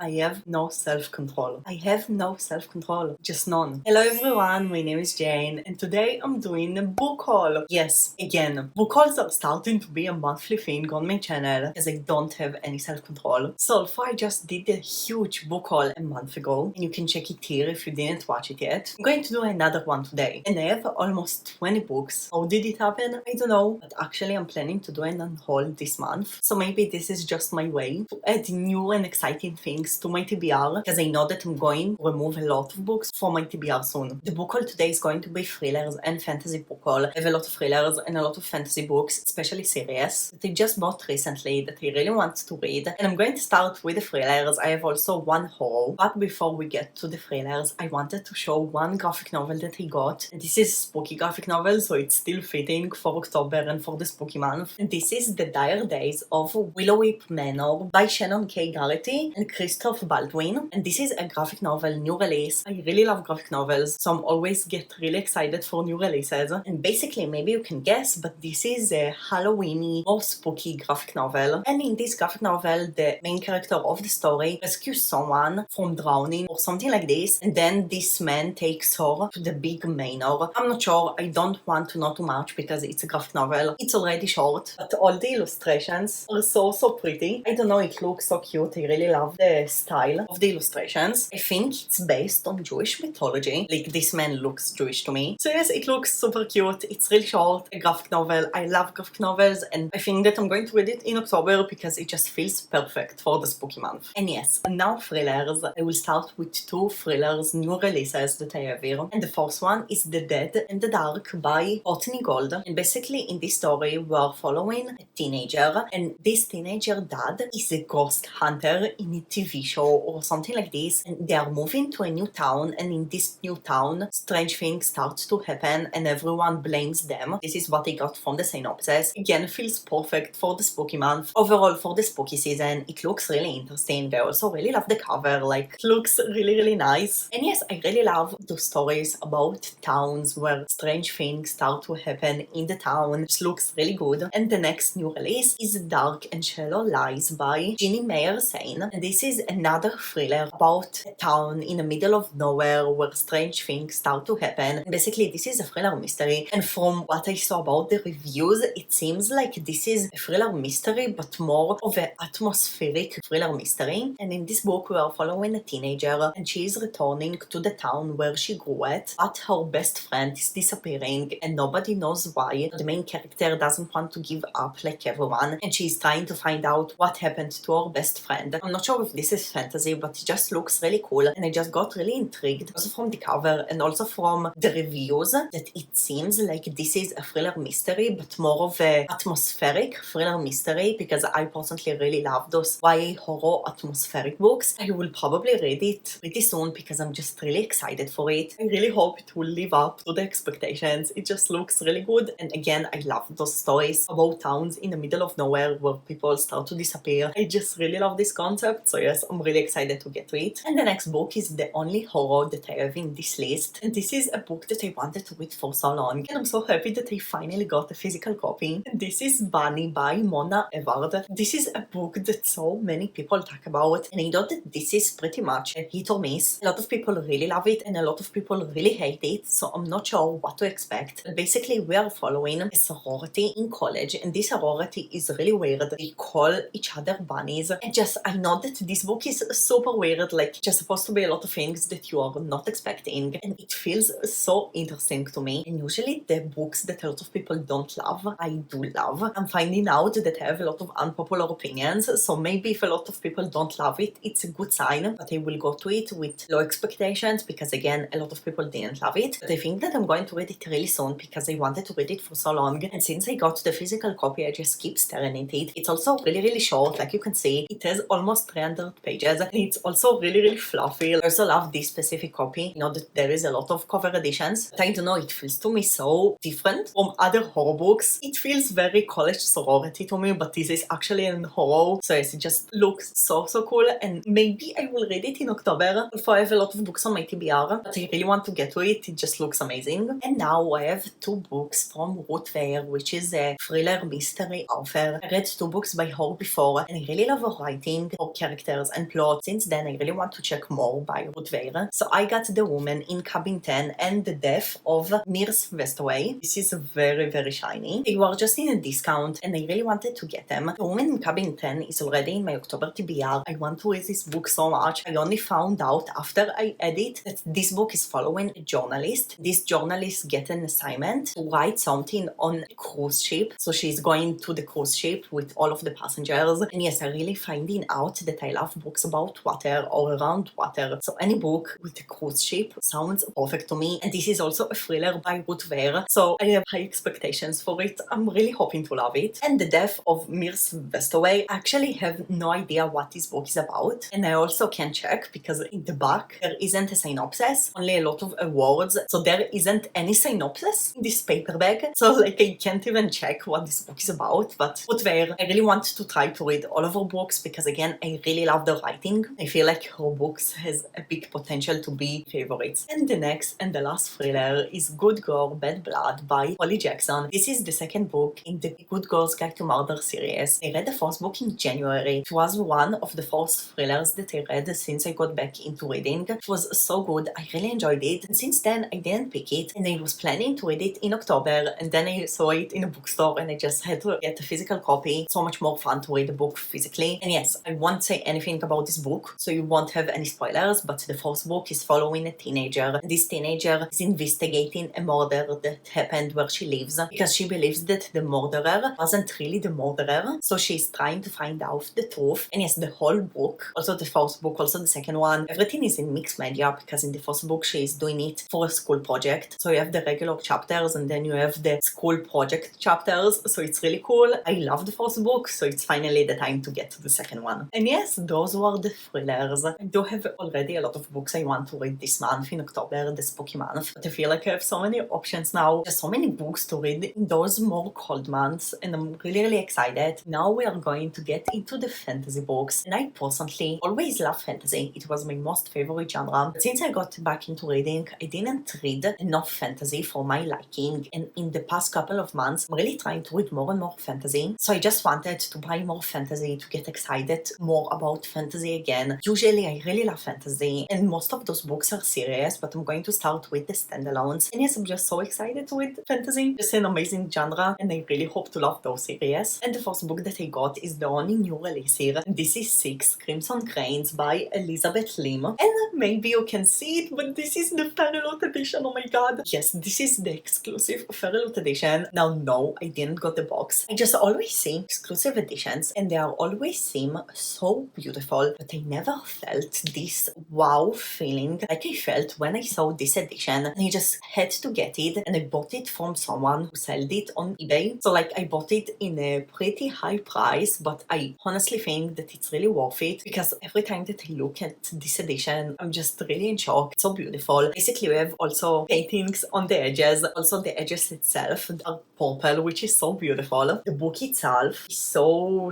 I have no self-control. I have no self-control. Just none. Hello everyone, my name is Jane, and today I'm doing a book haul. Yes, again, book hauls are starting to be a monthly thing on my channel, as I don't have any self-control. So far I just did a huge book haul a month ago, and you can check it here if you didn't watch it yet. I'm going to do another one today, and I have almost 20 books. How did it happen? I don't know, but actually I'm planning to do an haul this month, so maybe this is just my way to add new and exciting things to my TBR, because I know that I'm going to remove a lot of books from my TBR soon. The book haul today is going to be thrillers and fantasy book haul. I have a lot of thrillers and a lot of fantasy books, especially series, that I just bought recently that I really want to read. And I'm going to start with the thrillers. I have also one horror. But before we get to the thrillers, I wanted to show one graphic novel that I got. And this is a spooky graphic novel, so it's still fitting for October and for the spooky month. And this is The Dire Days of Willowweep Manor by Shannon K. Garrity and Christoph Baldwin. And this is a graphic novel new release. I really love graphic novels, so I'm always get really excited for new releases. And basically, maybe you can guess, but this is a Halloweeny or spooky graphic novel. And in this graphic novel, the main character of the story rescues someone from drowning or something like this, and then this man takes her to the big manor. I'm not sure, I don't want to know too much because it's a graphic novel. It's already short, but all the illustrations are so pretty. I don't know, it looks so cute. I really love the style of the illustrations. I think it's based on Jewish mythology. Like, this man looks Jewish to me. So yes, it looks super cute. It's really short, a graphic novel. I love graphic novels, and I think that I'm going to read it in October because it just feels perfect for the spooky month. And yes, now thrillers. I will start with two thrillers, new releases that I have here. And the first one is The Dead and the Dark by Courtney Gold. And basically in this story we are following a teenager, and this teenager dad is a ghost hunter in a TV show or something like this, and they are moving to a new town, and in this new town strange things start to happen and everyone blames them. This is what I got from the synopsis. Again, feels perfect for the spooky month. Overall, for the spooky season, it looks really interesting. I also really love the cover, like, it looks really nice. And yes, I really love those stories about towns where strange things start to happen in the town. It looks really good. And the next new release is Dark and Shallow Lies by Ginny Meyer Sane. And this is another thriller about a town in the middle of nowhere where strange things start to happen. And basically, this is a thriller mystery. And from what I saw about the reviews, it seems like this is a thriller mystery, but more of an atmospheric thriller mystery. And in this book, we are following a teenager, and she is returning to the town where she grew up, but her best friend is disappearing, and nobody knows why. The main character doesn't want to give up like everyone, and she's trying to find out what happened to her best friend. I'm not sure if this is fantasy, but it just looks really cool, and I just got really intrigued, also from the cover and also from the reviews, that it seems like this is a thriller mystery, but more of a atmospheric thriller mystery, because I personally really love those YA horror atmospheric books. I will probably read it pretty soon because I'm just really excited for it. I really hope it will live up to the expectations. It just looks really good, and again, I love those stories about towns in the middle of nowhere where people start to disappear. I just really love this concept, so yes, I'm really excited to get to it. And the next book is the only horror that I have in this list, and this is a book that I wanted to read for so long, and I'm so happy that I finally got a physical copy. And this is Bunny by Mona Evard. This is a book that so many people talk about, and I know that this is pretty much a hit or miss. A lot of people really love it and a lot of people really hate it, so I'm not sure what to expect. But basically, we are following a sorority in college, and this sorority is really weird. They call each other bunnies, and I know that this book is super weird, like, just supposed to be a lot of things that you are not expecting, and it feels so interesting to me. And usually the books that a lot of people don't love, I do love. I'm finding out that I have a lot of unpopular opinions, so maybe if a lot of people don't love it, it's a good sign, but I will go to it with low expectations because again, a lot of people didn't love it. But I think that I'm going to read it really soon because I wanted to read it for so long, and since I got the physical copy, I just keep staring at it. It's also really short, like you can see. It has almost 300 pages, and it's also really fluffy. I also love this specific copy. You know that there is a lot of cover editions, but I don't know, it feels to me so different from other horror books. It feels very college sorority to me, but this is actually an horror, so yes, it just looks so cool, and maybe I will read it in October. Also, I have a lot of books on my TBR, but I really want to get to it. It just looks amazing. And now I have two books from Ruth Weir, which is a thriller mystery author. I read two books by her before, and I really love her writing. Her characters characters and plot. Since then, I really want to check more by Ruth Vare. So I got The Woman in Cabin 10 and The Death of Mears Westaway. This is very, very shiny. They were just in a discount and I really wanted to get them. The Woman in Cabin 10 is already in my October TBR. I want to read this book so much. I only found out after I read it that this book is following a journalist. This journalist gets an assignment to write something on a cruise ship. So she's going to the cruise ship with all of the passengers. And yes, I really finding out that I love books about water or around water. So any book with a cruise ship sounds perfect to me. And this is also a thriller by Ruth Vare. So I have high expectations for it. I'm really hoping to love it. And The Death of Mears Westaway, I actually have no idea what this book is about. And I also can check because in the back there isn't a synopsis, only a lot of words. So there isn't any synopsis in this paperback. So like I can't even check what this book is about. But Ruth Vare, I really want to try to read all of her books because again, I really love the writing. I feel like her books has a big potential to be favorites. And the next and the last thriller is Good Girl, Bad Blood by Holly Jackson. This is the second book in the Good Girls Guide to Murder series. I read the first book in January. It was one of the first thrillers that I read since I got back into reading. It was so good. I really enjoyed it. And since then, I didn't pick it. And I was planning to read it in October. And then I saw it in a bookstore and I just had to get a physical copy. So much more fun to read the book physically. And yes, I won't say anything about this book, so you won't have any spoilers, but the first book is following a teenager. This teenager is investigating a murder that happened where she lives because she believes that the murderer wasn't really the murderer. So she's trying to find out the truth. And yes, the whole book, also the first book, also the second one, everything is in mixed media because in the first book she is doing it for a school project. So you have the regular chapters and then you have the school project chapters. So it's really cool. I love the first book, so it's finally the time to get to the second one. And yes, those were the thrillers. I do have already a lot of books I want to read this month in October, the spooky month. But I feel like I have so many options now. There's so many books to read in those more cold months and I'm really, really excited. Now we are going to get into the fantasy books. And I personally always love fantasy. It was my most favorite genre. But since I got back into reading, I didn't read enough fantasy for my liking. And in the past couple of months, I'm really trying to read more and more fantasy. So I just wanted to buy more fantasy to get excited more about fantasy again. Usually I really love fantasy and most of those books are serious, but I'm going to start with the standalones. And yes, I'm just so excited to read fantasy. It's an amazing genre and I really hope to love those series. And the first book that I got is the only new release here. And this is 6 Crimson Cranes by Elizabeth Lim. And maybe you can see it, but this is the Fairyloot edition. Oh my god. Yes, this is the exclusive Fairyloot edition. Now, no, I didn't got the box. I just always see exclusive editions and they are always seem so beautiful, but I never felt this wow feeling like I felt when I saw this edition. And I just had to get it and I bought it from someone who sold it on eBay. So like I bought it in a pretty high price, but I honestly think that it's really worth it because every time that I look at this edition, I'm just really in shock. It's so beautiful. Basically, we have also paintings on the edges. Also, the edges itself are purple, which is so beautiful. The book itself is so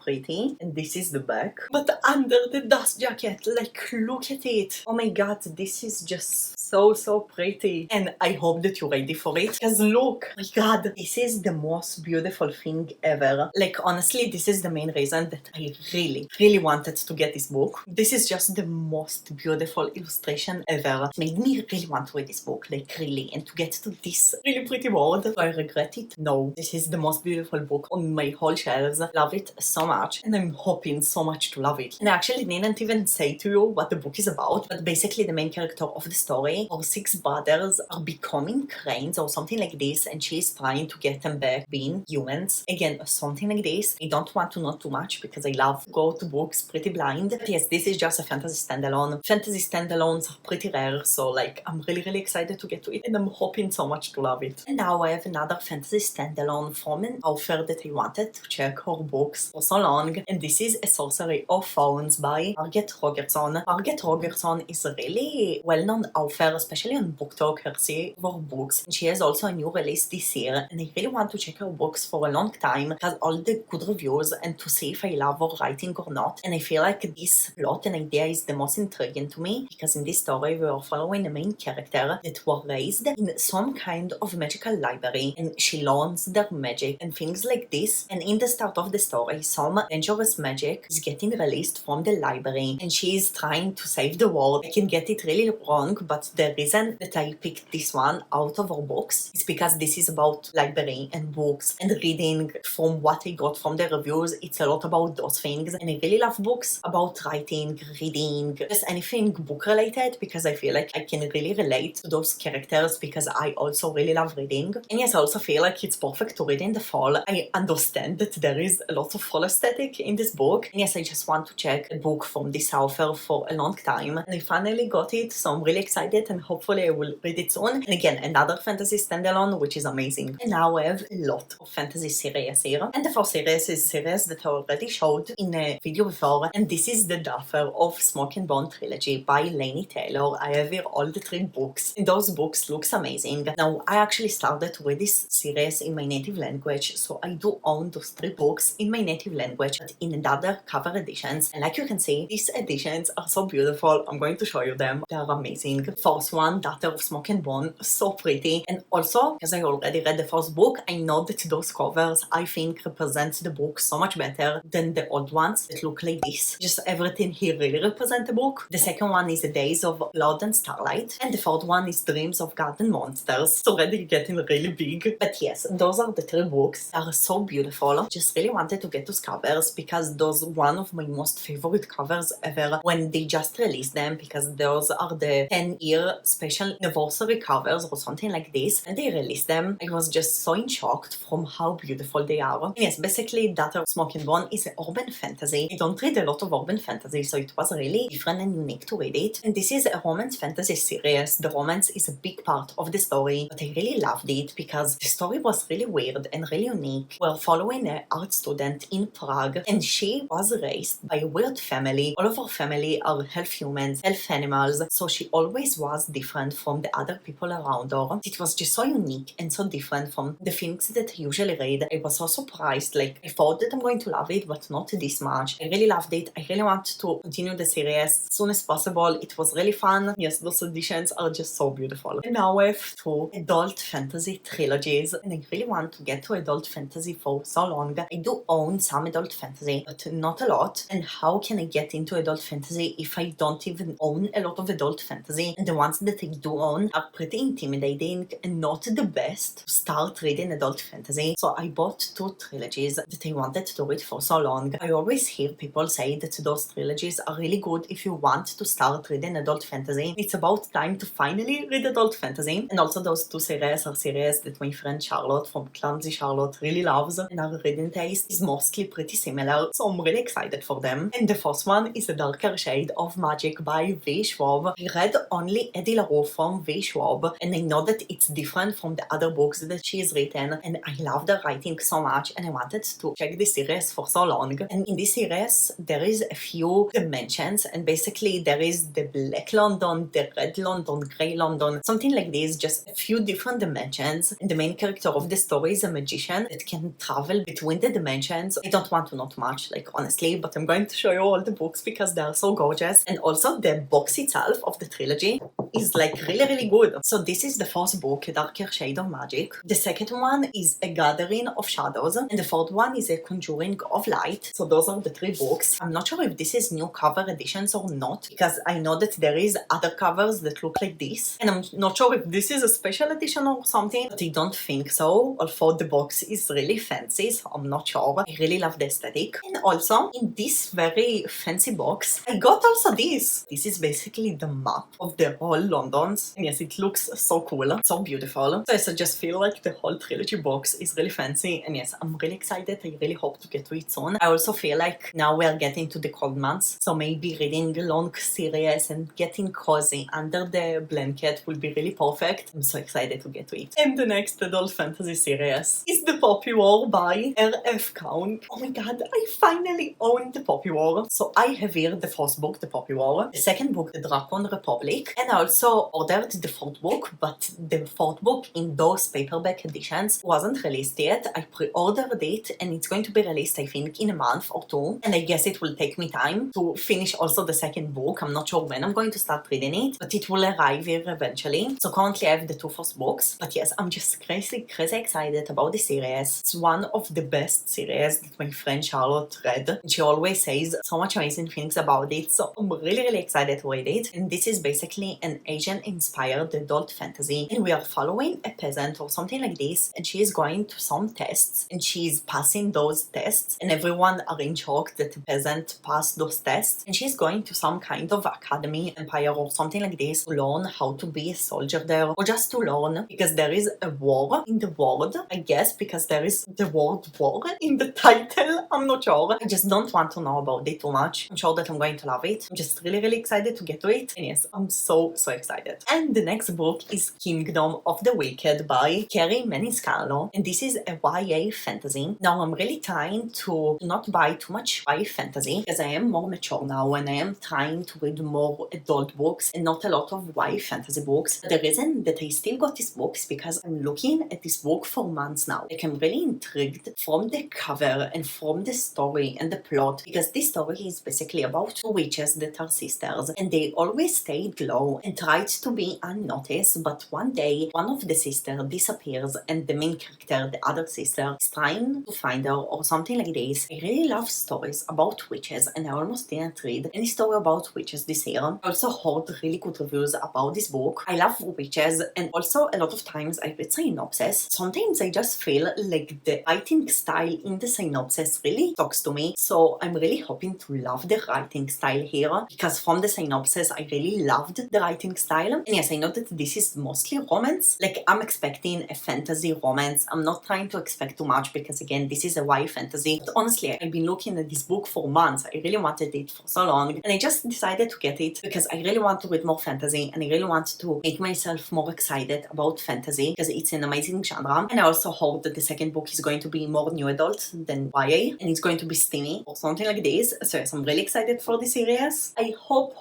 pretty. And this is the back. But under the dust jacket, like look at it. Oh my god, this is just so pretty. And I hope that you're ready for it. Because look, my god, this is the most beautiful thing ever. Like honestly, this is the main reason that I really wanted to get this book. This is just the most beautiful illustration ever. It made me really want to read this book, like really, and to get to this really pretty world. Do I regret it? No. This is the most beautiful book on my whole shelves. Love it so much and I'm hoping so much to love it. And I actually didn't even say to you what the book is about, but basically the main character of the story, our 6 brothers are becoming cranes or something like this, and she is trying to get them back being humans. Again, something like this. I don't want to know too much because I love to go to books pretty blind. But yes, this is just a fantasy standalone. Fantasy standalones are pretty rare, so like I'm really excited to get to it and I'm hoping so much to love it. And now I have another fantasy standalone from an author that I wanted to check her books for so long, and this is A Sorcery of Phones by Margaret Rogerson. Margaret Rogerson is a really well-known author, especially on BookTok, her series of her books. And she has also a new release this year, and I really want to check her books for a long time. It has all the good reviews and to see if I love her writing or not. And I feel like this plot and idea is the most intriguing to me because in this story we are following a main character that were raised in some kind of magical library and she learns their magic and things like this. And in the start of the story, some dangerous magic is getting released from the library and she's trying to save the world. I can get it really wrong, but the reason that I picked this one out of our books is because this is about library and books and reading. From what I got from the reviews, it's a lot about those things, and I really love books about writing, reading, just anything book related, because I feel like I can really relate to those characters because I also really love reading. And yes, I also feel like it's perfect to read in the fall. I understand that there is a lot of fall aesthetic in this book, and yes, I just want to check a book from this author for a long time, and I finally got it, so I'm really excited and hopefully I will read it soon. And again, another fantasy standalone, which is amazing. And now I have a lot of fantasy series here, and the first series is a series that I already showed in a video before, and this is the Duffer of Smoke and Bone trilogy by Laini Taylor. I have here all the 3 books, and those books looks amazing. Now, I actually started to read this series in my native language, so I do own those 3 books in my native language, but in another cover editions. And like you can see, these editions are so beautiful. I'm going to show you them. They are amazing. First one, Daughter of Smoke and Bone, so pretty. And also, because I already read the first book, I know that those covers, I think, represent the book so much better than the old ones that look like this. Just everything here really represents the book. The second one is The Days of Blood and Starlight, and the third one is Dreams of God and Monsters. It's already getting really big. But yes, those are the 3 books. They are so beautiful. Just really wanted to get those covers because those are one of my most favorite covers ever when they just released them, because those are the 10-year special anniversary covers or something like this, and they released them. I was just so in shock from how beautiful they are. And yes, basically Daughter of Smoke and Bone is an urban fantasy. I don't read a lot of urban fantasy, so it was really different and unique to read it. And this is a romance fantasy series. The romance is a big part of the story, but I really loved it because the story was really weird and really unique. We're following an art student in Prague, and she was raised by a weird family. All of her family are half humans, half animals, so she always was different from the other people around her. It was just so unique and so different from the things that I usually read. I was so surprised. Like, I thought that I'm going to love it, but not this much. I really loved it. I really want to continue the series as soon as possible. It was really fun. Yes, those editions are just so beautiful. And now I have 2 adult fantasy trilogies, and I really want to get to adult fantasy for so long. I do own some adult fantasy, but not a lot. And how can I get into adult fantasy if I don't even own a lot of adult fantasy? And the ones that I do own are pretty intimidating and not the best to start reading adult fantasy. So I bought 2 trilogies that I wanted to read for so long. I always hear people say that those trilogies are really good if you want to start reading adult fantasy. It's about time to finally read adult fantasy. And also those 2 series are series that my friend Charlotte from Clumsy Charlotte really loves, and our reading taste is mostly pretty similar, so I'm really excited for them. And the first one is A Darker Shade of Magic by V. Schwab. I read only Eddie LaRue from V. Schwab, and I know that it's different from the other books that she's written, and I love the writing so much, and I wanted to check this series for so long. And in this series, there is a few dimensions, and basically there is the Black London, the Red London, Grey London, something like this, just a few different dimensions. And the main character of the story is a magician that can travel between the dimensions. I don't want to know too much, like, honestly, but I'm going to show you all the books because they are so gorgeous. And also the box itself of the trilogy is like really good. So this is the first book, A Darker Shade of Magic. The second one is A Gathering of Shadows, and the third one is A Conjuring of Light. So those are the 3 books. I'm not sure if this is new cover editions or not, because I know that there is other covers that look like this, and I'm not sure if this is a special edition or something, but I don't think so, although the box is really fancy, so I'm not sure. I really love the aesthetic. And also, in this very fancy box, I got also this. This is basically the map of the whole Londons, and yes, it looks so cool, so beautiful. So I just feel like the whole trilogy box is really fancy, and yes, I'm really excited. I really hope to get to it soon. I also feel like now we're getting to the cold months, so maybe reading a long series and getting cozy under the blanket will be really perfect. I'm so excited to get to it. And the next adult fantasy series is The Poppy War by R.F. Kuhn. Oh my god, I finally own The Poppy War. So I have here the first book, The Poppy War, the second book, The Dragon Republic, and I also also ordered the fourth book, but the fourth book in those paperback editions wasn't released yet. I pre-ordered it and it's going to be released, I think, in a month or two. And I guess it will take me time to finish also the second book. I'm not sure when I'm going to start reading it, but it will arrive here eventually. So currently I have the two first books. But yes, I'm just crazy excited about the series. It's one of the best series that my friend Charlotte read. And she always says so much amazing things about it. So I'm really excited to read it. And this is basically an Asian-inspired adult fantasy. And we are following a peasant or something like this. And she is going to some tests. And she is passing those tests. And everyone are in shock that the peasant passed those tests. And she's going to some kind of academy, empire or something like this to learn how to be a soldier there. Or just to learn because there is a war in the world. I guess because there is the word war in the title. I'm not sure. I just don't want to know about it too much. I'm sure that I'm going to love it. I'm just really excited to get to it. And yes, I'm so excited. And the next book is Kingdom of the Wicked by Kerry Maniscalco. And this is a YA fantasy. Now I'm really trying to not buy too much YA fantasy because I am more mature now and I am trying to read more adult books and not a lot of YA fantasy books. But the reason that I still got this book is because I'm looking at this book for months now. Like I'm really intrigued from the cover and from the story and the plot because this story is basically about two witches that are sisters and they always stayed low and tried to be unnoticed, but one day one of the sisters disappears and the main character, the other sister, is trying to find her or something like this. I really love stories about witches and I almost didn't read any story about witches this year. I also heard really good reviews about this book. I love witches and also a lot of times I read synopsis. Sometimes I just feel like the writing style in the synopsis really talks to me. So I'm really hoping to love the writing style here because from the synopsis I really loved the writing style. And yes, I know that this is mostly romance. Like I'm expecting a fantasy romance. I'm not trying to expect too much because again, this is a YA fantasy. But honestly, I've been looking at this book for months. I really wanted it for so long and I just decided to get it because I really want to read more fantasy and I really want to make myself more excited about fantasy because it's an amazing genre. And I also hope that the second book is going to be more new adult than YA and it's going to be steamy or something like this. So yes, I'm really excited for the series. I hope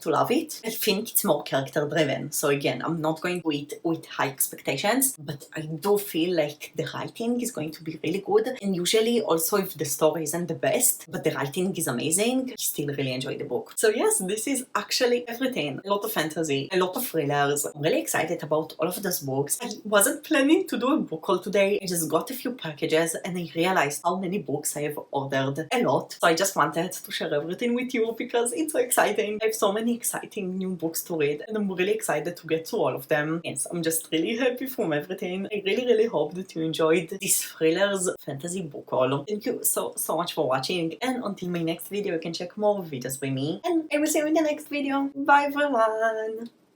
to love it. I think it's more character driven. So again, I'm not going to it with high expectations, but I do feel like the writing is going to be really good. And usually also if the story isn't the best, but the writing is amazing, I still really enjoy the book. So yes, this is actually everything. A lot of fantasy, a lot of thrillers. I'm really excited about all of those books. I wasn't planning to do a book haul today. I just got a few packages and I realized how many books I have ordered. A lot. So I just wanted to share everything with you because it's so exciting. I have so many exciting new books to read and I'm really excited to get to all of them. Yes, I'm just really happy from everything. I really hope that you enjoyed this thrillers fantasy book haul. Thank you so much for watching and until my next video you can check more videos by me and I will see you in the next video. Bye everyone!